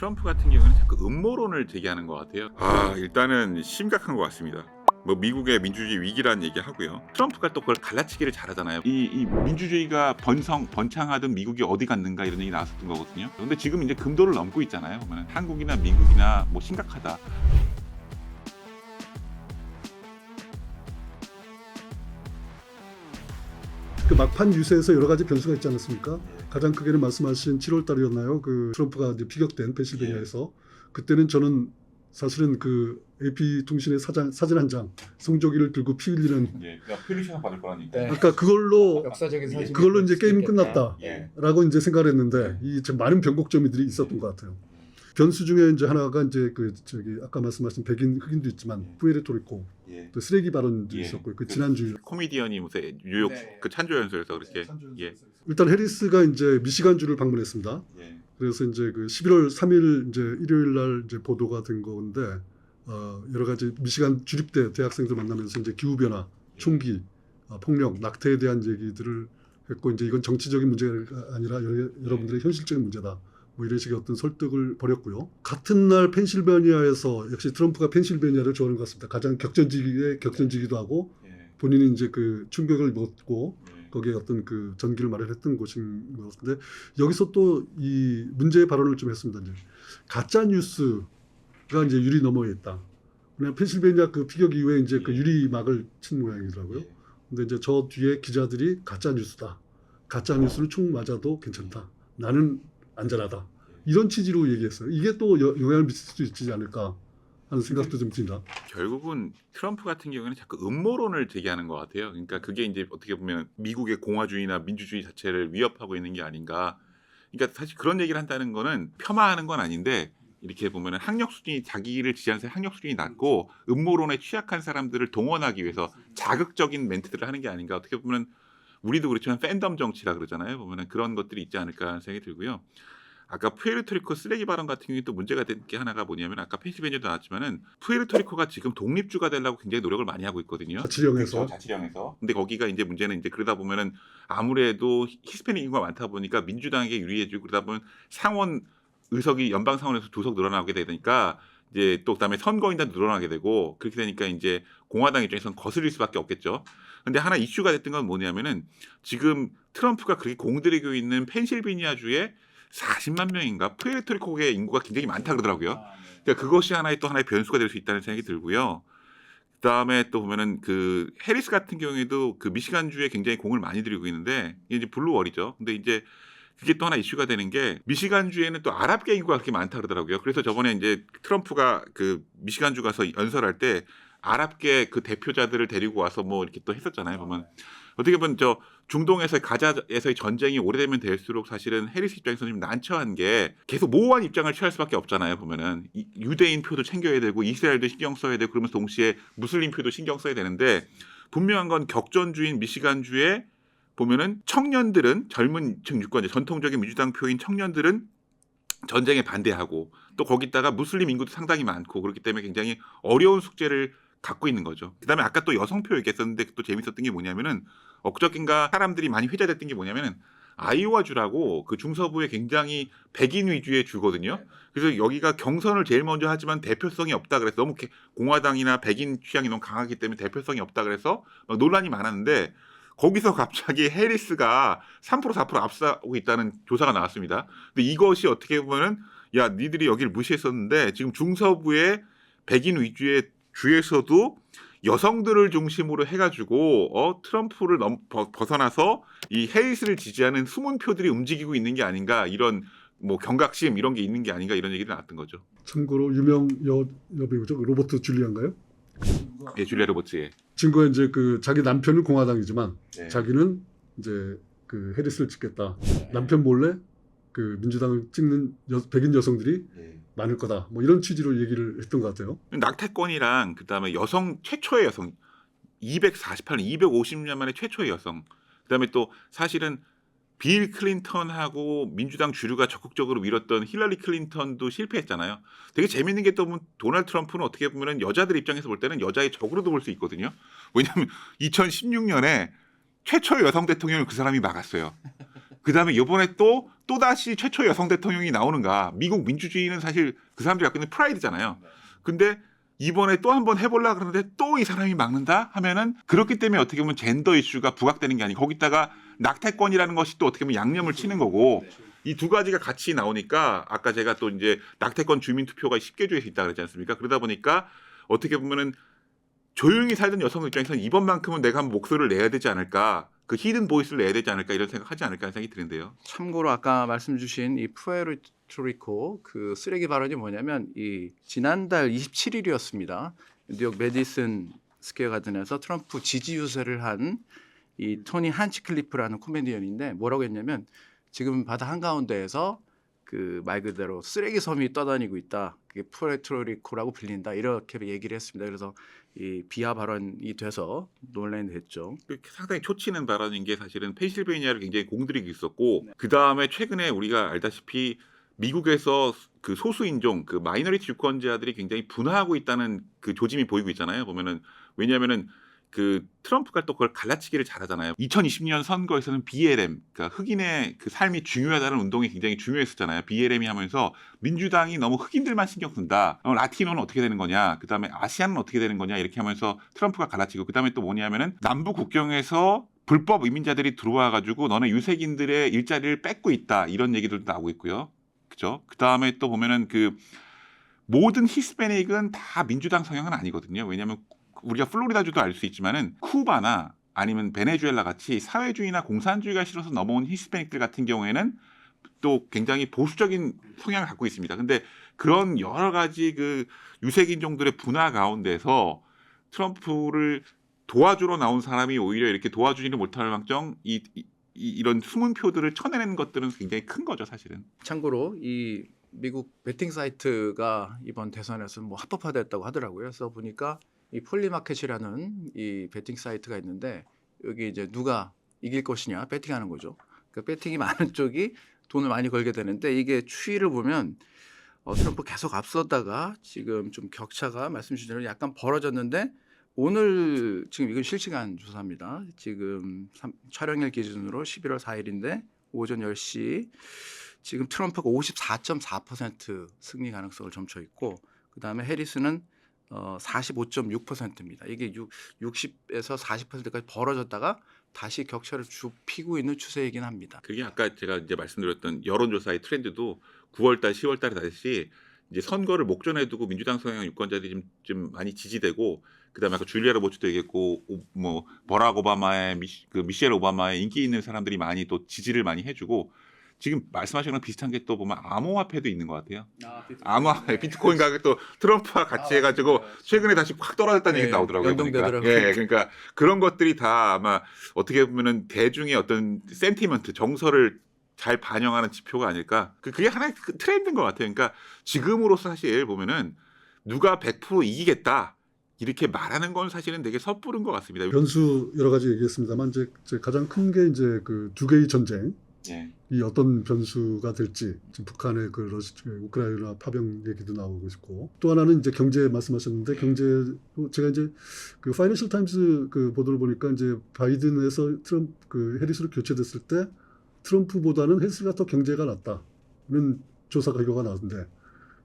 트럼프 같은 경우는 자꾸 음모론을 제기하는 것 같아요. 일단은 심각한 것 같습니다. 뭐 미국의 민주주의 위기라는 얘기하고요. 트럼프가 또 그걸 갈라치기를 잘하잖아요. 이 민주주의가 번창하던 미국이 어디 갔는가 이런 얘기 나왔었던 거거든요. 근데 지금 이제 금도를 넘고 있잖아요. 보면 한국이나 미국이나 뭐 심각하다. 그 막판 유세에서 여러 가지 변수가 있지 않았습니까? 가장 크게는 말씀하신 7월 달이었나요? 그 트럼프가 이제 피격된 펜실베니아에서 그때는 저는 사실은 그 AP 통신의 사진 한 장 성조기를 들고 피 흘리는 퓨리션 받을 거라니까. 네. 아까 그걸로 역사적인 사진 그걸로 이제 게임이 끝났다라고 예. 이제 생각을 했는데 이 좀 많은 변곡점들이 있었던 것 같아요. 변수 중에 이제 하나가 이제 그 저기 아까 말씀하신 백인 흑인도 있지만 푸에르토리코 또 쓰레기 발언도 있었고 그 지난주 코미디언이 무슨 뉴욕 네. 그 찬조 연설에서 그렇게 일단 해리스가 이제 미시간주를 방문했습니다. 그래서 이제 그 11월 3일 이제 일요일 날 이제 보도가 된 건데 여러 가지 미시간 주립대 대학생들 만나면서 이제 기후 변화, 총기, 폭력, 낙태에 대한 얘기들을 했고 이제 이건 정치적인 문제가 아니라 여러분들의 현실적인 문제다. 뭐 이런 식의 어떤 설득을 벌였고요. 같은 날 펜실베니아에서 역시 트럼프가 펜실베니아를 좋아하는 것 같습니다. 가장 격전지기의 격전지기도 하고 본인이 이제 그 충격을 먹고 거기에 어떤 그 전기를 마련했던 곳인 것 같은데 여기서 또 이 문제의 발언을 좀 했습니다. 이제 가짜 뉴스가 이제 유리 너머에 있다. 그냥 펜실베니아 그 피격 이후에 이제 그 유리막을 친 모양이더라고요. 근데 이제 저 뒤에 기자들이 가짜 뉴스다. 가짜 뉴스를 총 맞아도 괜찮다. 나는 안전하다. 이런 취지로 얘기했어요. 이게 또 영향을 미칠 수도 있지 않을까 하는 생각도 좀 듭니다. 결국은 트럼프 같은 경우에는 자꾸 음모론을 제기하는 것 같아요. 그러니까 그게 이제 어떻게 보면 미국의 공화주의나 민주주의 자체를 위협하고 있는 게 아닌가. 그러니까 사실 그런 얘기를 한다는 거는 폄하하는 건 아닌데 이렇게 보면은 학력 수준이 자기를 지지하는 사람 학력 수준이 낮고 음모론에 취약한 사람들을 동원하기 위해서 자극적인 멘트들을 하는 게 아닌가. 어떻게 보면 우리도 그렇지만 팬덤 정치라 그러잖아요. 보면은 그런 것들이 있지 않을까 하는 생각이 들고요. 아까 푸에르토리코 쓰레기 발언 같은 경우에 또 문제가 된 게 하나가 뭐냐면 아까 펜실베니아도 나왔지만은 푸에르토리코가 지금 독립주가 되려고 굉장히 노력을 많이 하고 있거든요. 자치령에서. 그렇죠, 자치령에서. 근데 거기가 이제 문제는 이제 그러다 보면은 아무래도 히스패닉 인구가 많다 보니까 민주당에게 유리해지고 그러다 보면 상원 의석이 연방 상원에서 2석 늘어나게 되니까 이제 또 그다음에 선거인단도 늘어나게 되고 그렇게 되니까 이제 공화당 입장에서는 거슬릴 수밖에 없겠죠. 근데 하나 이슈가 됐던 건 뭐냐면은 지금 트럼프가 그렇게 공들이고 있는 펜실베니아주에 40만 명인가 푸에르토리코의 인구가 굉장히 많다 그러더라고요. 그러니까 그것이 하나의 변수가 될 수 있다는 생각이 들고요. 그다음에 또 보면은 그 해리스 같은 경우에도 그 미시간주에 굉장히 공을 많이 들이고 있는데 이게 이제 블루월이죠. 근데 이제 그게 또 하나 이슈가 되는 게 미시간주에는 또 아랍계 인구가 그렇게 많다 그러더라고요. 그래서 저번에 이제 트럼프가 그 미시간주 가서 연설할 때 아랍계 그 대표자들을 데리고 와서 뭐 이렇게 또 했었잖아요. 보면 어떻게 보면 저 중동에서 가자에서의 전쟁이 오래되면 될수록 사실은 해리스 입장에서는 좀 난처한 게 계속 모호한 입장을 취할 수밖에 없잖아요. 보면은 유대인 표도 챙겨야 되고 이스라엘도 신경 써야 되고 그러면서 동시에 무슬림 표도 신경 써야 되는데 분명한 건 격전주인 미시간주에 보면은 청년들은 젊은 층 유권 전통적인 민주당 표인 청년들은 전쟁에 반대하고 또 거기다가 무슬림 인구도 상당히 많고 그렇기 때문에 굉장히 어려운 숙제를 갖고 있는 거죠. 그다음에 아까 또 여성표 얘기했었는데 또 재밌었던 게 뭐냐면은 엊그저께인가 사람들이 많이 회자됐던 게 뭐냐면은 아이오와주라고 그 중서부에 굉장히 백인 위주의 주거든요. 그래서 여기가 경선을 제일 먼저 하지만 대표성이 없다 그래서 너무 공화당이나 백인 취향이 너무 강하기 때문에 대표성이 없다 그래서 막 논란이 많았는데 거기서 갑자기 해리스가 3% 4% 앞서고 있다는 조사가 나왔습니다. 근데 이것이 어떻게 보면은 야 니들이 여기를 무시했었는데 지금 중서부의 백인 위주의 주에서도 여성들을 중심으로 해가지고 트럼프를 벗어나서 이 해리스를 지지하는 숨은 표들이 움직이고 있는 게 아닌가 이런 뭐 경각심 이런 게 있는 게 아닌가 이런 얘기를 나왔던 거죠. 참고로 유명 여배우죠. 로버트 줄리안가요? 예, 줄리아 로버츠. 친구가 이제 그 자기 남편은 공화당이지만 네. 자기는 이제 그 해리스를 찍겠다. 남편 몰래 그 민주당을 찍는 백인 여성들이 많을 거다. 뭐 이런 취지로 얘기를 했던 것 같아요. 낙태권이랑 그다음에 여성 최초의 여성 248년 250년 만에 최초의 여성 그다음에 또 사실은 빌 클린턴하고 민주당 주류가 적극적으로 밀었던 힐러리 클린턴도 실패했잖아요. 되게 재밌는 게 또 도널드 트럼프는 어떻게 보면 여자들 입장에서 볼 때는 여자의 적으로도 볼 수 있거든요. 왜냐하면 2016년에 최초의 여성 대통령을 그 사람이 막았어요. 그다음에 이번에 또다시 최초 여성 대통령이 나오는가? 미국 민주주의는 사실 그 사람들이 갖고 있는 프라이드잖아요. 근데 이번에 또 한 번 해보려고 그러는데 또 이 사람이 막는다 하면은 그렇기 때문에 어떻게 보면 젠더 이슈가 부각되는 게 아니고 거기다가 낙태권이라는 것이 또 어떻게 보면 양념을 치는 거고 이 두 가지가 같이 나오니까 아까 제가 또 이제 낙태권 주민 투표가 10개 주에서 있다 그랬지 않습니까? 그러다 보니까 어떻게 보면은 조용히 살던 여성 입장에서는 이번만큼은 내가 한번 목소리를 내야 되지 않을까, 그 히든 보이스를 내야 되지 않을까 이런 생각하지 않을까 하는 생각이 드는데요. 참고로 아까 말씀 주신 이 푸에르토리코 그 쓰레기 발언이 뭐냐면 이 지난달 27일이었습니다. 뉴욕 메디슨 스퀘어 가든에서 트럼프 지지 유세를 한 이 토니 한치클리프라는 코미디언인데 뭐라고 했냐면 지금 바다 한가운데에서 그 말 그대로 쓰레기 섬이 떠다니고 있다. 그게 푸에르토리코라고 불린다. 이렇게 얘기를 했습니다. 그래서 이 비하 발언이 돼서 논란이 됐죠. 상당히 초치는 발언인 게 사실은 펜실베이니아를 굉장히 공들이고 있었고 그 다음에 최근에 우리가 알다시피 미국에서 그 소수 인종 그 마이너리티 유권자들이 굉장히 분화하고 있다는 그 조짐이 보이고 있잖아요. 보면은 왜냐하면은 그 트럼프가 또 그걸 갈라치기를 잘하잖아요. 2020년 선거에서는 BLM, 그러니까 흑인의 그 삶이 중요하다는 운동이 굉장히 중요했었잖아요. BLM이 하면서 민주당이 너무 흑인들만 신경 쓴다. 라티노는 어떻게 되는 거냐, 그 다음에 아시안은 어떻게 되는 거냐 이렇게 하면서 트럼프가 갈라치고 그 다음에 또 뭐냐면은 남부 국경에서 불법 이민자들이 들어와가지고 너네 유색인들의 일자리를 뺏고 있다 이런 얘기들도 나오고 있고요. 그죠? 그 다음에 또 보면은 그 모든 히스패닉은 다 민주당 성향은 아니거든요. 왜냐하면 우리가 플로리다주도 알 수 있지만은 쿠바나 아니면 베네수엘라 같이 사회주의나 공산주의가 싫어서 넘어온 히스패닉들 같은 경우에는 또 굉장히 보수적인 성향을 갖고 있습니다. 근데 그런 여러 가지 그 유색인종들의 분화 가운데서 트럼프를 도와주러 나온 사람이 오히려 이렇게 도와주지는 못할 망정 이런 숨은 표들을 쳐내는 것들은 굉장히 큰 거죠, 사실은. 참고로 이 미국 베팅 사이트가 이번 대선에서 뭐 합법화됐다고 하더라고요. 그래서 보니까 이 폴리마켓이라는 이 베팅 사이트가 있는데 여기 이제 누가 이길 것이냐 베팅하는 거죠. 그 베팅이 많은 쪽이 돈을 많이 걸게 되는데 이게 추이를 보면 트럼프 계속 앞섰다가 지금 좀 격차가 말씀 주신 대로 약간 벌어졌는데 오늘 지금 이건 실시간 조사입니다. 지금 촬영일 기준으로 11월 4일인데 오전 10시 지금 트럼프가 54.4% 승리 가능성을 점쳐 있고 그다음에 해리스는 45.6%입니다. 이게 60에서 40%까지 벌어졌다가 다시 격차를 좁히고 있는 추세이긴 합니다. 그게 아까 제가 이제 말씀드렸던 여론조사의 트렌드도 9월달, 10월달에 다시 이제 선거를 목전에 두고 민주당 성향 유권자들이 좀 많이 지지되고 그다음에 아까 줄리아 로버츠도 얘기했고 뭐 버락 오바마의 미셸 오바마의 인기 있는 사람들이 많이 또 지지를 많이 해주고 지금 말씀하신 거랑 비슷한 게 또 보면 암호화폐도 있는 것 같아요. 암호화폐, 비트코인 가격 또 트럼프와 같이 해가지고 최근에 다시 확 떨어졌다는 얘기 나오더라고요. 연동되더라고요. 예, 그러니까 그런 것들이 다 아마 어떻게 보면은 대중의 어떤 센티먼트, 정서를 잘 반영하는 지표가 아닐까. 그게 하나의 트렌드인 것 같아요. 그러니까 지금으로서 사실 보면은 누가 100% 이기겠다 이렇게 말하는 건 사실은 되게 섣부른 것 같습니다. 변수 여러 가지 얘기했습니다만 이제 가장 큰 게 이제 그 두 개의 전쟁. 예. 이 어떤 변수가 될지 지금 북한의 그 우크라이나 파병 얘기도 나오고 있고 또 하나는 이제 경제 말씀하셨는데 경제 제가 이제 그 파이낸셜 타임스 그 보도를 보니까 이제 바이든에서 트럼프 그 해리스로 교체됐을 때 트럼프보다는 해리스가 더 경제가 낫다는 조사 결과가 나왔는데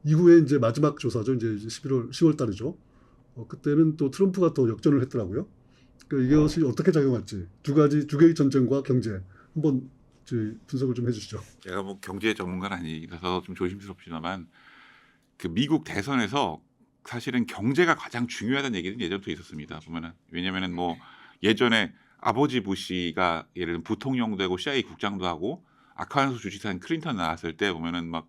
이후에 이제 마지막 조사죠. 이제 10월 달이죠. 그때는 또 트럼프가 또 역전을 했더라고요. 그러니까 이것이 어떻게 작용할지 두 개의 전쟁과 경제 한번 분석을 좀 해주시죠. 제가 뭐 경제 전문가는 아니라서 좀 조심스럽지만 그 미국 대선에서 사실은 경제가 가장 중요하다는 얘기는 예전부터 있었습니다. 보면은 왜냐면은 뭐 예전에 아버지 부시가 예를 들면 부통령도 되고 CIA 국장도 하고 아카한수 주지사인 클린턴 나왔을 때 보면은 막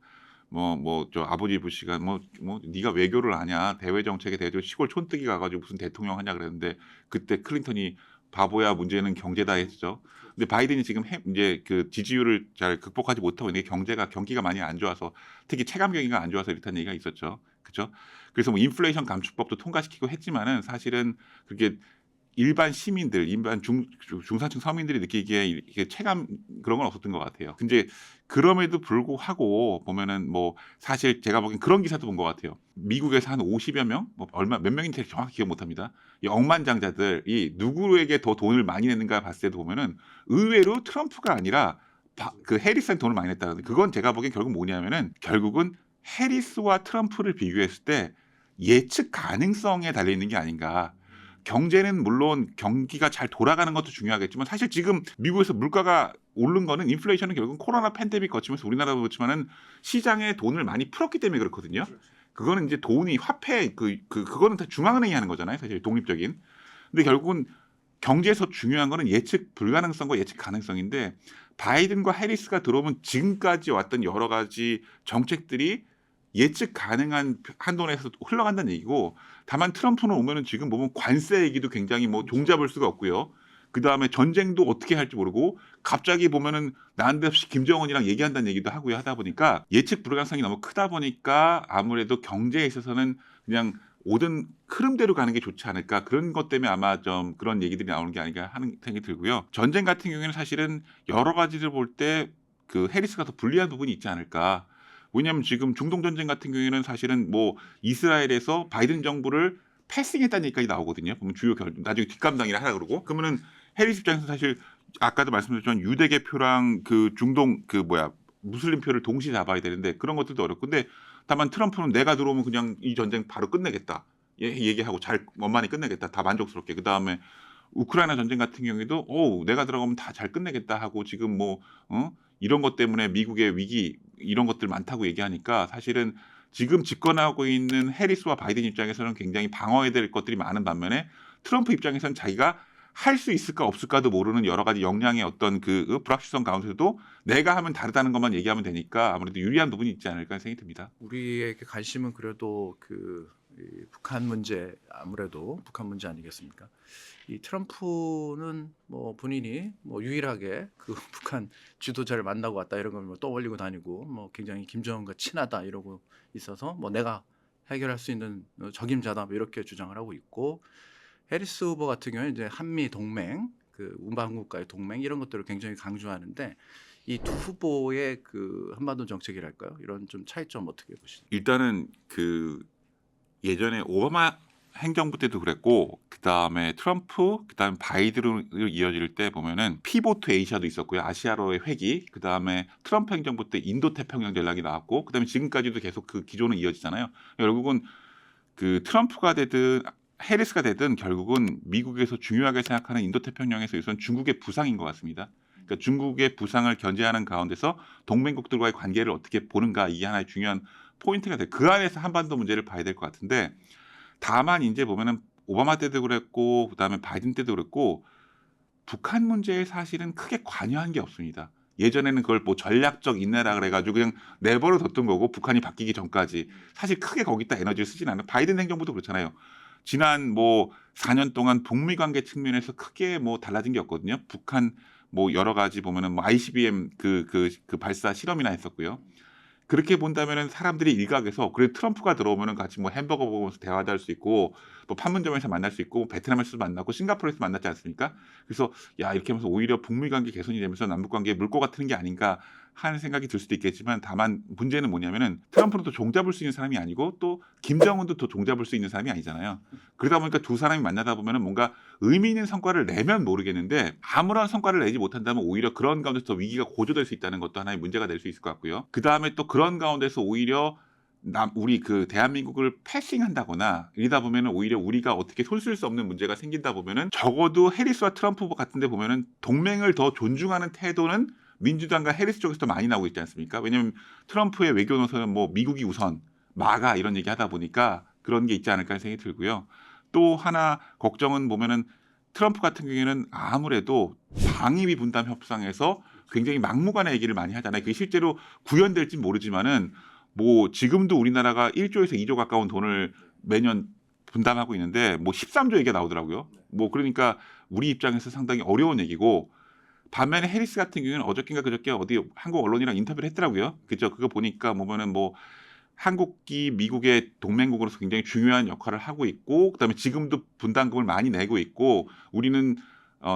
저 아버지 부시가 네가 외교를 하냐 대외 정책에 대해서 시골 촌뜨기 가가지고 무슨 대통령 하냐 그랬는데 그때 클린턴이 바보야 문제는 경제다 했죠. 근데 바이든이 지금 이제 그 지지율을 잘 극복하지 못하고 있는 게 경기가 많이 안 좋아서 특히 체감 경기가 안 좋아서 이렇다는 얘기가 있었죠. 그렇죠? 그래서 뭐 인플레이션 감축법도 통과시키고 했지만은 사실은 그게 일반 시민들, 일반 중산층 서민들이 느끼기에 이게 체감 그런 건 없었던 것 같아요. 근데 그럼에도 불구하고 보면은 뭐 사실 제가 보기엔 그런 기사도 본 것 같아요. 미국에서 한 50여 명, 몇 명인지 정확히 기억 못합니다. 이 억만장자들이 누구에게 더 돈을 많이 내는가 봤을 때도 보면은 의외로 트럼프가 아니라 그 해리스한테 돈을 많이 냈다는데 그건 제가 보기엔 결국 뭐냐면은 결국은 해리스와 트럼프를 비교했을 때 예측 가능성에 달려 있는 게 아닌가. 경제는 물론 경기가 잘 돌아가는 것도 중요하겠지만 사실 지금 미국에서 물가가 오른 거는 인플레이션은 결국은 코로나 팬데믹 거치면서 우리나라도 그렇지만은 시장에 돈을 많이 풀었기 때문에 그렇거든요. 그거는 이제 돈이 화폐 그거는 다 중앙은행이 하는 거잖아요. 사실 독립적인. 근데 결국은 경제에서 중요한 거는 예측 불가능성과 예측 가능성인데 바이든과 해리스가 들어오면 지금까지 왔던 여러 가지 정책들이 예측 가능한 한도 내에서 흘러간다는 얘기고 다만 트럼프는 오면은 지금 보면 관세 얘기도 굉장히 뭐 종잡을 수가 없고요. 그 다음에 전쟁도 어떻게 할지 모르고 갑자기 보면은 난데없이 김정은이랑 얘기한다는 얘기도 하고요. 하다 보니까 예측 불가능성이 너무 크다 보니까 아무래도 경제에 있어서는 그냥 오든 흐름대로 가는 게 좋지 않을까 그런 것 때문에 아마 좀 그런 얘기들이 나오는 게 아닌가 하는 생각이 들고요. 전쟁 같은 경우에는 사실은 여러 가지를 볼 때 그 해리스가 더 불리한 부분이 있지 않을까. 왜냐하면 지금 중동 전쟁 같은 경우에는 사실은 뭐 이스라엘에서 바이든 정부를 패싱했다는 얘기까지 나오거든요. 보면 주요 나중에 뒷감당이라 하라 그러고 그러면은 해리스 입장에서 사실 아까도 말씀드렸지만 유대계표랑 그 중동 무슬림표를 동시에 잡아야 되는데 그런 것들도 어렵고 근데 다만 트럼프는 내가 들어오면 그냥 이 전쟁 바로 끝내겠다. 얘기하고 잘 원만히 끝내겠다. 다 만족스럽게. 그다음에 우크라이나 전쟁 같은 경우에도 내가 들어가면 다 잘 끝내겠다 하고 지금 이런 것 때문에 미국의 위기 이런 것들 많다고 얘기하니까 사실은 지금 집권하고 있는 해리스와 바이든 입장에서는 굉장히 방어해야 될 것들이 많은 반면에 트럼프 입장에서는 자기가 할 수 있을까 없을까도 모르는 여러 가지 역량의 어떤 그 불확실성 가운데서도 내가 하면 다르다는 것만 얘기하면 되니까 아무래도 유리한 부분이 있지 않을까 생각이 듭니다. 우리에게 관심은 그래도 이 북한 문제 아무래도 북한 문제 아니겠습니까? 이 트럼프는 뭐 본인이 뭐 유일하게 그 북한 지도자를 만나고 왔다 이런 걸 뭐 떠올리고 다니고 뭐 굉장히 김정은과 친하다 이러고 있어서 뭐 내가 해결할 수 있는 적임자다 뭐 이렇게 주장을 하고 있고 해리스 후보 같은 경우는 이제 한미 동맹, 그 운반국가의 동맹 이런 것들을 굉장히 강조하는데 이 두 후보의 그 한반도 정책이랄까요? 이런 좀 차이점 어떻게 보시나요? 일단은 그 예전에 오바마 행정부 때도 그랬고 그다음에 트럼프 그다음에 바이든으로 이어질 때 보면은 피보트 에이시아도 있었고요. 아시아로의 회귀 그다음에 트럼프 행정부 때 인도 태평양 전략이 나왔고 그다음에 지금까지도 계속 그 기조는 이어지잖아요. 결국은 그 트럼프가 되든 해리스가 되든 결국은 미국에서 중요하게 생각하는 인도 태평양에서 우선 중국의 부상인 것 같습니다. 그러니까 중국의 부상을 견제하는 가운데서 동맹국들과의 관계를 어떻게 보는가 이게 하나의 중요한 포인트가 돼. 그 안에서 한반도 문제를 봐야 될 것 같은데 다만 이제 보면은 오바마 때도 그랬고 그다음에 바이든 때도 그랬고 북한 문제에 사실은 크게 관여한 게 없습니다. 예전에는 그걸 뭐 전략적 인내라 그래가지고 그냥 내버려 뒀던 거고 북한이 바뀌기 전까지 사실 크게 거기다 에너지를 쓰진 않아요. 바이든 행정부도 그렇잖아요. 지난 뭐 4년 동안 북미 관계 측면에서 크게 뭐 달라진 게 없거든요. 북한 뭐 여러 가지 보면은 뭐 ICBM 그 발사 실험이나 했었고요. 그렇게 본다면은 사람들이 일각에서 그래 트럼프가 들어오면은 같이 뭐 햄버거 먹으면서 대화도 할 수 있고 뭐 판문점에서 만날 수 있고 베트남에서 만나고 싱가포르에서 만났지 않습니까? 그래서 야 이렇게 하면서 오히려 북미 관계 개선이 되면서 남북 관계에 물꼬 같은 게 아닌가 하는 생각이 들 수도 있겠지만 다만 문제는 뭐냐면은 트럼프는 또 종잡을 수 있는 사람이 아니고 또 김정은도 또 종잡을 수 있는 사람이 아니잖아요. 그러다 보니까 두 사람이 만나다 보면은 뭔가 의미 있는 성과를 내면 모르겠는데 아무런 성과를 내지 못한다면 오히려 그런 가운데서 더 위기가 고조될 수 있다는 것도 하나의 문제가 될 수 있을 것 같고요. 그 다음에 또 그런 가운데서 오히려 우리 그 대한민국을 패싱한다거나 이러다 보면은 오히려 우리가 어떻게 손쓸 수 없는 문제가 생긴다 보면은 적어도 해리스와 트럼프 같은데 보면은 동맹을 더 존중하는 태도는 민주당과 해리스 쪽에서 더 많이 나오고 있지 않습니까? 왜냐하면 트럼프의 외교 노선은 뭐 미국이 우선 마가 이런 얘기 하다 보니까 그런 게 있지 않을까 생각이 들고요. 또 하나 걱정은 보면은 트럼프 같은 경우에는 아무래도 방위비 분담 협상에서 굉장히 막무가내 얘기를 많이 하잖아요. 그게 실제로 구현될지 모르지만은 뭐 지금도 우리나라가 1조에서 2조 가까운 돈을 매년 분담하고 있는데 뭐 13조 얘기가 나오더라고요. 뭐 그러니까 우리 입장에서 상당히 어려운 얘기고 반면에 해리스 같은 경우는 어저께인가 그저께 어디 한국 언론이랑 인터뷰를 했더라고요. 그죠? 그거 보니까 보면은 뭐 한국이 미국의 동맹국으로서 굉장히 중요한 역할을 하고 있고 그다음에 지금도 분담금을 많이 내고 있고 우리는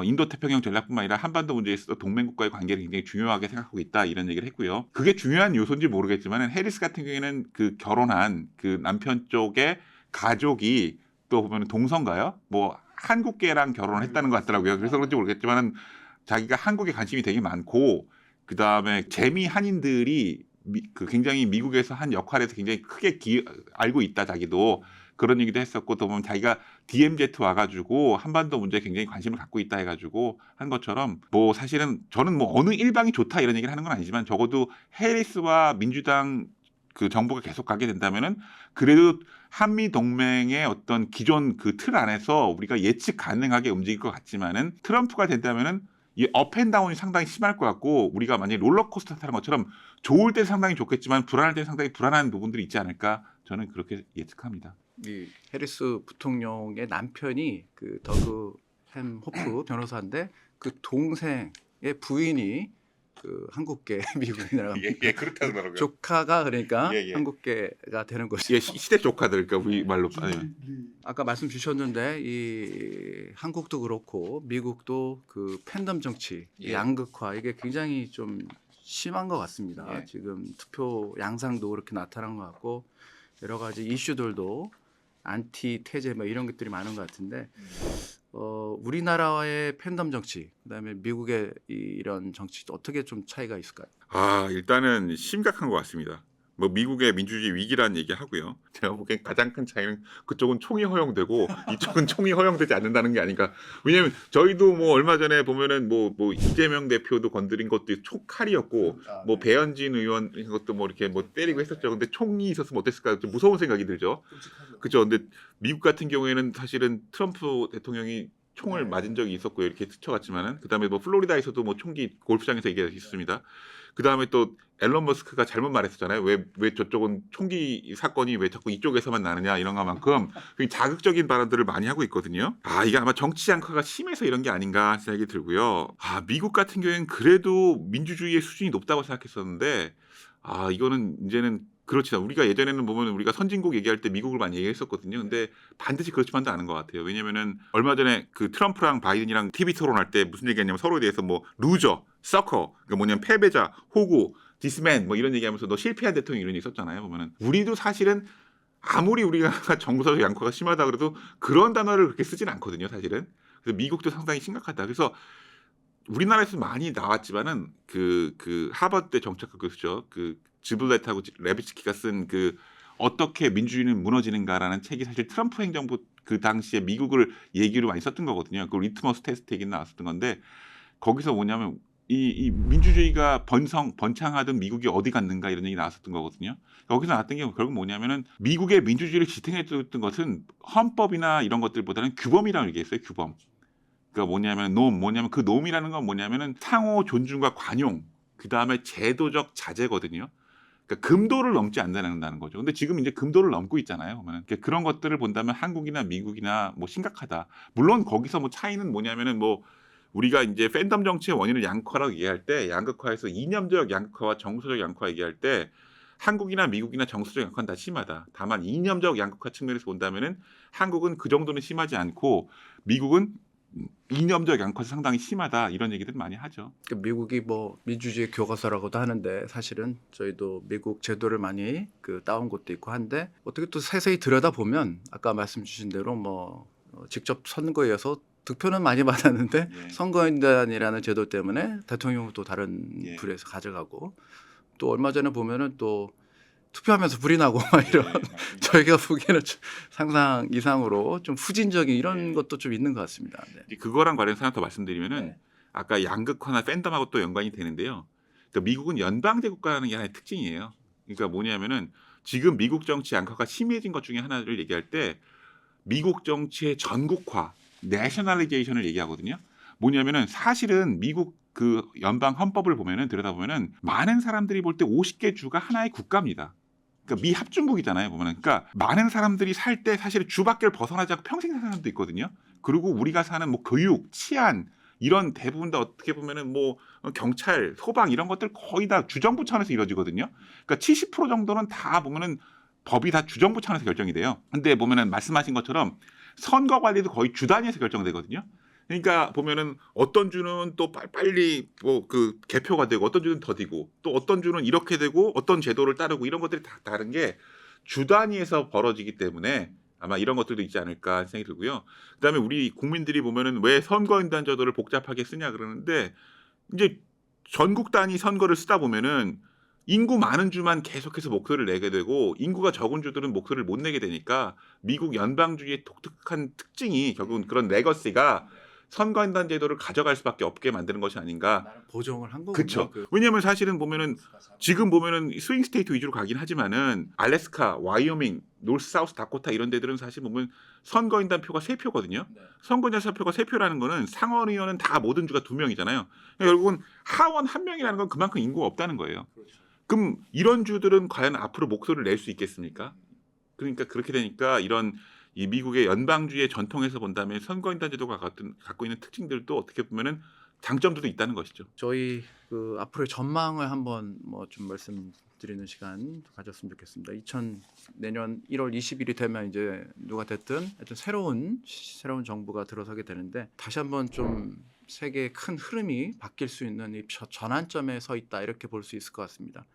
인도 태평양 전략뿐만 아니라 한반도 문제에 있어서 동맹국과의 관계를 굉장히 중요하게 생각하고 있다 이런 얘기를 했고요. 그게 중요한 요소인지 모르겠지만은 해리스 같은 경우에는 그 결혼한 그 남편 쪽의 가족이 또 보면 동성가요? 뭐 한국계랑 결혼을 했다는 것 같더라고요. 그래서 그런지 모르겠지만은 자기가 한국에 관심이 되게 많고 그 다음에 재미 한인들이 그 굉장히 미국에서 한 역할에서 굉장히 크게 알고 있다 자기도 그런 얘기도 했었고 또 보면 자기가 DMZ 와가지고 한반도 문제에 굉장히 관심을 갖고 있다 해가지고 한 것처럼 뭐 사실은 저는 뭐 어느 일방이 좋다 이런 얘기를 하는 건 아니지만 적어도 해리스와 민주당 그 정부가 계속 가게 된다면은 그래도 한미 동맹의 어떤 기존 그 틀 안에서 우리가 예측 가능하게 움직일 것 같지만은 트럼프가 된다면은 이 업앤다운이 상당히 심할 것 같고 우리가 만약에 롤러코스터 타는 것처럼 좋을 때 상당히 좋겠지만 불안할 때 상당히 불안한 부분들이 있지 않을까 저는 그렇게 예측합니다. 이 해리스 부통령의 남편이 그 더그 햄 호프 변호사인데 그 동생의 부인이 그 한국계 미국인이라고 그렇다 그러더라고요. 조카가 그러니까 예, 예. 한국계가 되는 것이 예, 시댁 조카들 그러니까 우리 말로 아까 말씀 주셨는데 이 한국도 그렇고 미국도 그 팬덤 정치 예. 양극화 이게 굉장히 좀 심한 것 같습니다. 예. 지금 투표 양상도 그렇게 나타난 것 같고 여러 가지 이슈들도 안티 태제 뭐 이런 것들이 많은 것 같은데 우리나라의 팬덤 정치 그다음에 미국의 이런 정치 어떻게 좀 차이가 있을까요? 아 일단은 심각한 것 같습니다. 뭐 미국의 민주주의 위기라는 얘기 하고요. 제가 보기엔 가장 큰 차이는 그쪽은 총이 허용되고 이쪽은 총이 허용되지 않는다는 게 아닌가. 왜냐하면 저희도 뭐 얼마 전에 보면은 뭐 이재명 대표도 건드린 것도 총칼이었고 뭐 배현진 의원 것도 뭐 이렇게 뭐 때리고 했었죠. 근데 총이 있었으면 어땠을까 좀 무서운 생각이 들죠. 그죠. 근데 미국 같은 경우에는 사실은 트럼프 대통령이 총을 맞은 적이 있었고 이렇게 스쳐갔지만은 그다음에 뭐 플로리다에서도 뭐 총기 골프장에서 얘기가 있습니다. 그다음에 또 앨런 머스크가 잘못 말했었잖아요. 왜 저쪽은 총기 사건이 왜 자꾸 이쪽에서만 나느냐 이런 것만큼 자극적인 발언들을 많이 하고 있거든요. 아 이게 아마 정치 양극화가 심해서 이런 게 아닌가 생각이 들고요. 아 미국 같은 경우에는 그래도 민주주의의 수준이 높다고 생각했었는데 아 이거는 이제는 그렇지 않아. 우리가 예전에는 보면 우리가 선진국 얘기할 때 미국을 많이 얘기했었거든요. 근데 반드시 그렇지만도 않은 것 같아요. 왜냐면은 얼마 전에 그 트럼프랑 바이든이랑 TV 토론할 때 무슨 얘기했냐면 서로에 대해서 뭐 루저, 서커, 그러니까 뭐냐면 패배자, 호구, 디스맨 뭐 이런 얘기하면서 너 실패한 대통령 이런 얘기 있었잖아요. 보면은 우리도 사실은 아무리 우리가 정서적 양극화가 심하다 그래도 그런 단어를 그렇게 쓰진 않거든요. 사실은. 그래서 미국도 상당히 심각하다. 그래서 우리나라에서 많이 나왔지만은 그 하버드 정책학 교수죠. 그 즈블렛하고 레비츠키가 쓴 그 어떻게 민주주의는 무너지는가라는 책이 사실 트럼프 행정부 그 당시에 미국을 얘기로 많이 썼던 거거든요. 그 리트머스 테스트 얘기 나왔었던 건데 거기서 뭐냐면 이 민주주의가 번창하던 미국이 어디 갔는가 이런 얘기 나왔었던 거거든요. 거기서 나왔던 게 결국 뭐냐면은 미국의 민주주의를 지탱했던 것은 헌법이나 이런 것들보다는 규범이라고 얘기했어요. 규범. 그러니까 뭐냐면 그 놈이라는 건 뭐냐면은 상호 존중과 관용, 그 다음에 제도적 자제거든요. 그러니까 금도를 넘지 않는다는 거죠. 근데 지금 이제 금도를 넘고 있잖아요. 보면은 그런 것들을 본다면 한국이나 미국이나 뭐 심각하다. 물론 거기서 뭐 차이는 뭐냐면은 뭐 우리가 이제 팬덤 정치의 원인을 양극화라고 얘기할 때 양극화에서 이념적 양극화와 정서적 양극화 얘기할 때 한국이나 미국이나 정서적 양극화는 다 심하다. 다만 이념적 양극화 측면에서 본다면은 한국은 그 정도는 심하지 않고 미국은 이념적 양극화 상당히 심하다 이런 얘기들 많이 하죠. 미국이 뭐 민주주의 교과서라고도 하는데 사실은 저희도 미국 제도를 많이 그 따온 것도 있고 한데 어떻게 또 세세히 들여다 보면 아까 말씀 주신 대로 뭐 직접 선거에서 득표는 많이 받았는데 예. 선거인단이라는 제도 때문에 대통령을 또 다른 예. 불에서 가져가고 또 얼마 전에 보면은 또 투표하면서 불이 나고 막 이런 저희가 보기에는 상상 이상으로 좀 후진적인 이런 네. 것도 좀 있는 것 같습니다. 네. 그거랑 관련해서 하나 더 말씀드리면은 네. 아까 양극화나 팬덤하고 또 연관이 되는데요. 그러니까 미국은 연방제 국가라는 게 하나의 특징이에요. 그러니까 뭐냐면은 지금 미국 정치 양극화가 심해진 것 중에 하나를 얘기할 때 미국 정치의 전국화, 내셔널리제이션을 얘기하거든요. 뭐냐면은 사실은 미국 그 연방 헌법을 보면은 들여다보면은 많은 사람들이 볼 때 50개 주가 하나의 국가입니다. 그러니까 미 합중국이잖아요. 보면은 그러니까 많은 사람들이 살 때 사실 주 밖을 벗어나지 않고 평생 사는 사람도 있거든요. 그리고 우리가 사는 뭐 교육, 치안 이런 대부분 다 어떻게 보면은 뭐 경찰, 소방 이런 것들 거의 다 주정부 차원에서 이루어지거든요. 그러니까 70% 정도는 다 보면은 법이 다 주정부 차원에서 결정이 돼요. 근데 보면은 말씀하신 것처럼 선거 관리도 거의 주 단위에서 결정되거든요. 그러니까 보면은 어떤 주는 또 빨리 뭐 그 개표가 되고 어떤 주는 더디고 또 어떤 주는 이렇게 되고 어떤 제도를 따르고 이런 것들이 다 다른 게 주 단위에서 벌어지기 때문에 아마 이런 것들도 있지 않을까 생각이 들고요. 그다음에 우리 국민들이 보면은 왜 선거인단 제도를 복잡하게 쓰냐 그러는데 이제 전국 단위 선거를 쓰다 보면은 인구 많은 주만 계속해서 목소리를 내게 되고 인구가 적은 주들은 목소리를 못 내게 되니까 미국 연방주의의 독특한 특징이 결국은 그런 레거시가 선거인단 제도를 가져갈 수밖에 없게 만드는 것이 아닌가. 보정을 한 거군요. 그렇죠. 왜냐하면 사실은 보면은 지금 보면은 스윙 스테이트 위주로 가긴 하지만은 알래스카, 와이오밍, 노스 사우스 다코타 이런 데들은 사실 보면 선거인단 표가 3표거든요. 선거인단 표가 3표라는 거는 상원 의원은 다 모든 주가 2명이잖아요. 결국은 하원 1명이라는 건 그만큼 인구가 없다는 거예요. 그럼 이런 주들은 과연 앞으로 목소리를 낼 수 있겠습니까? 그러니까 그렇게 되니까 이런 이 미국의 연방주의의 전통에서 본다면 선거인단 제도가 갖고 있는 특징들도 어떻게 보면은 장점들도 있다는 것이죠. 저희 그 앞으로의 전망을 한번 뭐 좀 말씀드리는 시간 가졌으면 좋겠습니다. 내년 1월 20일이 되면 이제 누가 됐든 하여튼 새로운 정부가 들어서게 되는데 다시 한번 좀 세계의 큰 흐름이 바뀔 수 있는 이 전환점에 서 있다 이렇게 볼 수 있을 것 같습니다.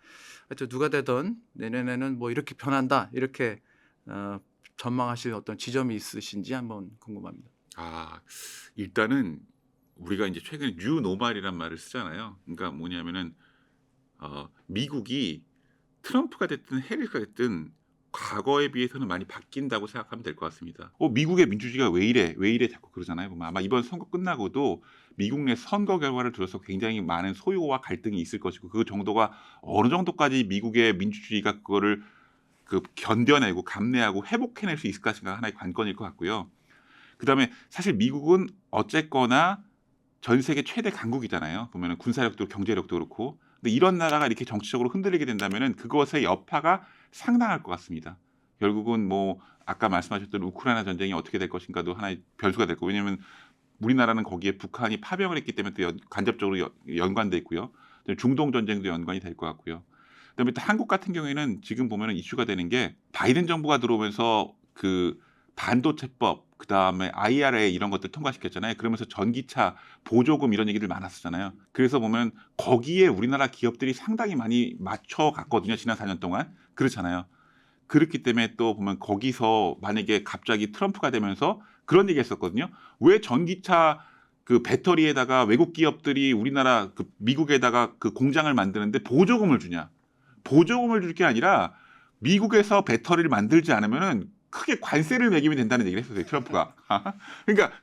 하여튼 누가 되든 내년에는 뭐 이렇게 변한다 이렇게 전망하실 어떤 지점이 있으신지 한번 궁금합니다. 일단은 우리가 이제 최근에 뉴 노멀이란 말을 쓰잖아요. 그러니까 뭐냐면은 미국이 트럼프가 됐든 해리스가 됐든 과거에 비해서는 많이 바뀐다고 생각하면 될 것 같습니다. 미국의 민주주의가 왜 이래 자꾸 그러잖아요. 보면 아마 이번 선거 끝나고도 미국 내 선거 결과를 들어서 굉장히 많은 소요와 갈등이 있을 것이고 그 정도가 어느 정도까지 미국의 민주주의가 그거를 견뎌내고 감내하고 회복해낼 수 있을 것인가 하나의 관건일 것 같고요. 그다음에 사실 미국은 어쨌거나 전 세계 최대 강국이잖아요. 보면은 군사력도 경제력도 그렇고. 근데 이런 나라가 이렇게 정치적으로 흔들리게 된다면은 그것의 여파가 상당할 것 같습니다. 결국은 뭐 아까 말씀하셨던 우크라이나 전쟁이 어떻게 될 것인가도 하나의 변수가 될 거고 왜냐하면 우리나라는 거기에 북한이 파병을 했기 때문에 또 간접적으로 연관돼 있고요. 중동 전쟁도 연관이 될 것 같고요. 그다음에 또 한국 같은 경우에는 지금 보면은 이슈가 되는 게 바이든 정부가 들어오면서 그 반도체법 그다음에 IRA 이런 것들 통과시켰잖아요. 그러면서 전기차 보조금 이런 얘기들 많았었잖아요. 그래서 보면 거기에 우리나라 기업들이 상당히 많이 맞춰갔거든요. 지난 4년 동안. 그렇잖아요. 그렇기 때문에 또 보면 거기서 만약에 갑자기 트럼프가 되면서 그런 얘기 했었거든요. 왜 전기차 그 배터리에다가 외국 기업들이 우리나라 미국에다가 그 공장을 만드는데 보조금을 주냐. 보조금을 줄 게 아니라 미국에서 배터리를 만들지 않으면은 크게 관세를 매기면 된다는 얘기를 했었어요. 트럼프가. 그러니까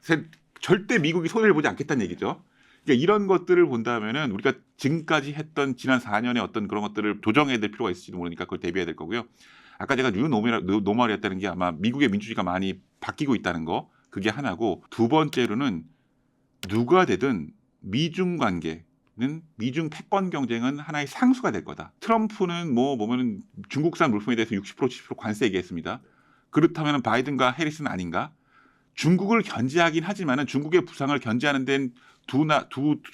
절대 미국이 손해를 보지 않겠다는 얘기죠. 그러니까 이런 것들을 본다면은 우리가 지금까지 했던 지난 4년의 어떤 그런 것들을 조정해야 될 필요가 있을지도 모르니까 그걸 대비해야 될 거고요. 아까 제가 뉴 노멀이었다는 게 아마 미국의 민주주의가 많이 바뀌고 있다는 거 그게 하나고 두 번째로는 누가 되든 미중 관계는 미중 패권 경쟁은 하나의 상수가 될 거다. 트럼프는 뭐 보면은 중국산 물품에 대해서 60% 70% 관세 얘기했습니다. 그렇다면 바이든과 해리스는 아닌가? 중국을 견제하긴 하지만은 중국의 부상을 견제하는 데는 두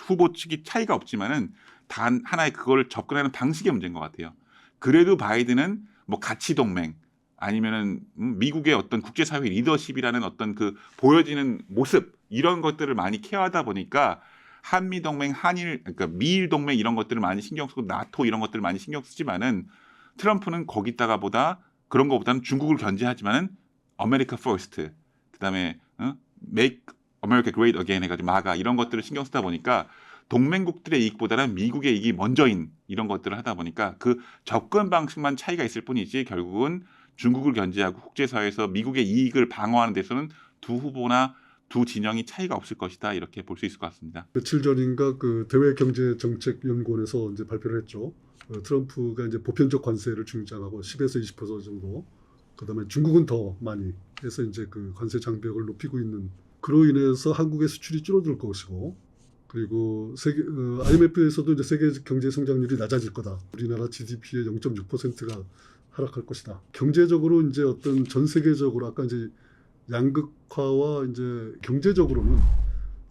후보 측이 차이가 없지만은 단 하나의 그걸 접근하는 방식의 문제인 것 같아요. 그래도 바이든은 뭐 가치 동맹 아니면은 미국의 어떤 국제사회 리더십이라는 어떤 그 보여지는 모습 이런 것들을 많이 케어하다 보니까 한미 동맹, 그러니까 미일 동맹 이런 것들을 많이 신경 쓰고 나토 이런 것들을 많이 신경 쓰지만은 트럼프는 그런 것보다는 중국을 견제하지만은 아메리카 퍼스트 그다음에 Make America Great Again 해가지고 마가 이런 것들을 신경 쓰다 보니까 동맹국들의 이익보다는 미국의 이익이 먼저인 이런 것들을 하다 보니까 그 접근 방식만 차이가 있을 뿐이지 결국은 중국을 견제하고 국제사회에서 미국의 이익을 방어하는 데서는 두 후보나 두 진영이 차이가 없을 것이다 이렇게 볼 수 있을 것 같습니다. 며칠 전인가 그 대외경제정책연구원에서 이제 발표를 했죠. 트럼프가 이제 보편적 관세를 중장하고 10에서 20% 정도. 그다음에 중국은 더 많이 해서 이제 그 관세 장벽을 높이고 있는. 그로 인해서 한국의 수출이 줄어들 것이고, 그리고 IMF에서도 이제 세계 경제 성장률이 낮아질 거다. 우리나라 GDP의 0.6%가 하락할 것이다. 경제적으로 이제 어떤 전 세계적으로 아까 이제 양극화와 이제 경제적으로는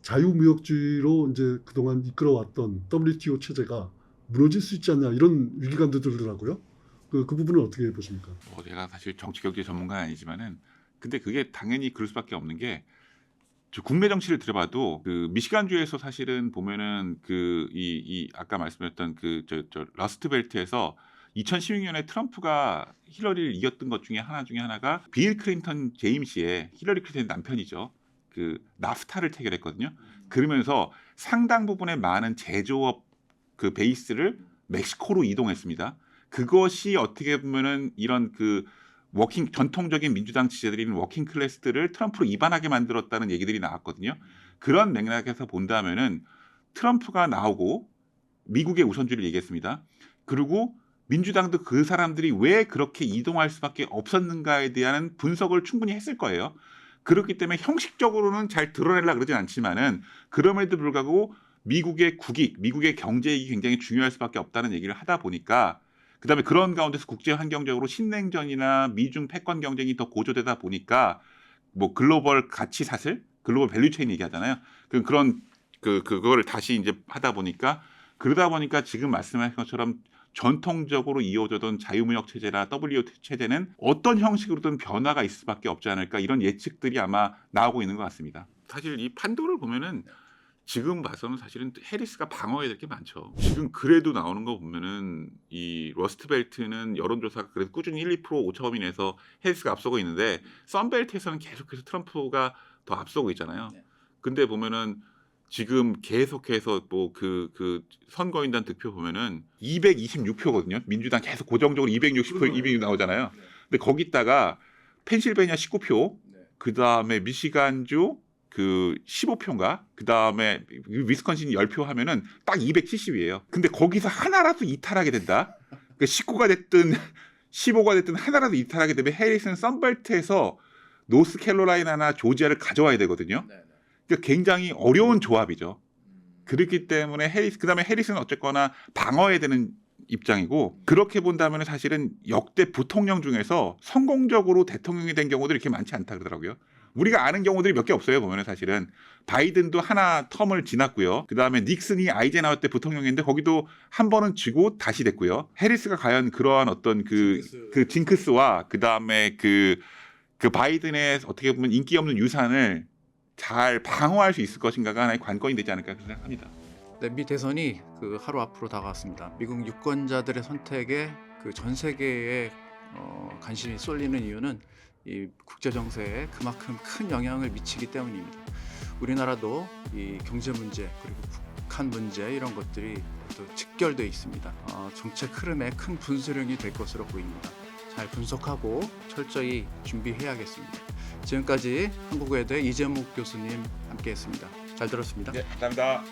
자유무역주의로 이제 그동안 이끌어왔던 WTO 체제가 무너질 수 있지 않냐 이런 위기감도 들더라고요. 그 부분은 어떻게 보십니까? 제가 사실 정치 경제 전문가는 아니지만은 근데 그게 당연히 그럴 수밖에 없는 게 국내 정치를 들어봐도 그 미시간주에서 사실은 보면은 이 아까 말씀드렸던 저 러스트벨트에서 2016년에 트럼프가 힐러리를 이겼던 것 중에 하나가 빌 클린턴 제임스의 힐러리 클린턴의 남편이죠. 그 나프타를 체결했거든요. 그러면서 상당 부분의 많은 제조업 그 베이스를 멕시코로 이동했습니다. 그것이 어떻게 보면은 이런 그 전통적인 민주당 지지자들인 워킹 클래스들을 트럼프로 이반하게 만들었다는 얘기들이 나왔거든요. 그런 맥락에서 본다면은 트럼프가 나오고 미국의 우선주의를 얘기했습니다. 그리고 민주당도 그 사람들이 왜 그렇게 이동할 수밖에 없었는가에 대한 분석을 충분히 했을 거예요. 그렇기 때문에 형식적으로는 잘 드러내려고 그러진 않지만은 그럼에도 불구하고 미국의 국익, 미국의 경제이익이 굉장히 중요할 수밖에 없다는 얘기를 하다 보니까 그다음에 그런 가운데서 국제 환경적으로 신냉전이나 미중 패권 경쟁이 더 고조되다 보니까 뭐 글로벌 가치 사슬, 글로벌 밸류체인 얘기하잖아요. 그거를 다시 이제 하다 보니까 그러다 보니까 지금 말씀하신 것처럼 전통적으로 이어져던 자유무역 체제나 WTO 체제는 어떤 형식으로든 변화가 있을 수밖에 없지 않을까 이런 예측들이 아마 나오고 있는 것 같습니다. 사실 이 판도를 보면은 지금 봐서는 사실은 해리스가 방어해야 될 게 많죠. 지금 그래도 나오는 거 보면은 이 러스트벨트는 여론조사가 그래도 꾸준히 1, 2% 오차범위 내에서 해리스가 앞서고 있는데 썬벨트에서는 계속해서 트럼프가 더 앞서고 있잖아요. 근데 보면은 지금 계속해서 뭐 그 선거인단 득표 보면은 226표거든요. 민주당 계속 고정적으로 260표, 200 나오잖아요. 근데 거기다가 펜실베니아 19표, 그 다음에 미시간주 그 15표인가? 그 다음에 위스콘신 10표 하면은 딱 270이에요. 근데 거기서 하나라도 이탈하게 된다. 그러니까 19가 됐든 15가 됐든 하나라도 이탈하게 되면 해리스는 썬벨트에서 노스캐롤라이나나 조지아를 가져와야 되거든요. 그러니까 굉장히 어려운 조합이죠. 그렇기 때문에 그다음에 해리스는 어쨌거나 방어해야 되는 입장이고 그렇게 본다면 사실은 역대 부통령 중에서 성공적으로 대통령이 된 경우들이 이렇게 많지 않다 그러더라고요. 우리가 아는 경우들이 몇 개 없어요. 보면은 사실은 바이든도 하나 텀을 지났고요. 그다음에 닉슨이 아이젠하워 때 부통령인데 거기도 한 번은 지고 다시 됐고요. 해리스가 과연 그러한 어떤 그 징크스와 그다음에 그 바이든의 어떻게 보면 인기 없는 유산을 잘 방어할 수 있을 것인가가 하나의 관건이 되지 않을까 생각합니다. 네, 미 대선이 그 하루 앞으로 다가왔습니다. 미국 유권자들의 선택에 그 전 세계에 관심이 쏠리는 이유는 이 국제 정세에 그만큼 큰 영향을 미치기 때문입니다. 우리나라도 이 경제 문제 그리고 북한 문제 이런 것들이 또 직결되어 있습니다. 정책 흐름에 큰 분수령이 될 것으로 보입니다. 잘 분석하고 철저히 준비해야겠습니다. 지금까지 한국외대 이재묵 교수님 함께했습니다. 잘 들었습니다. 네, 감사합니다.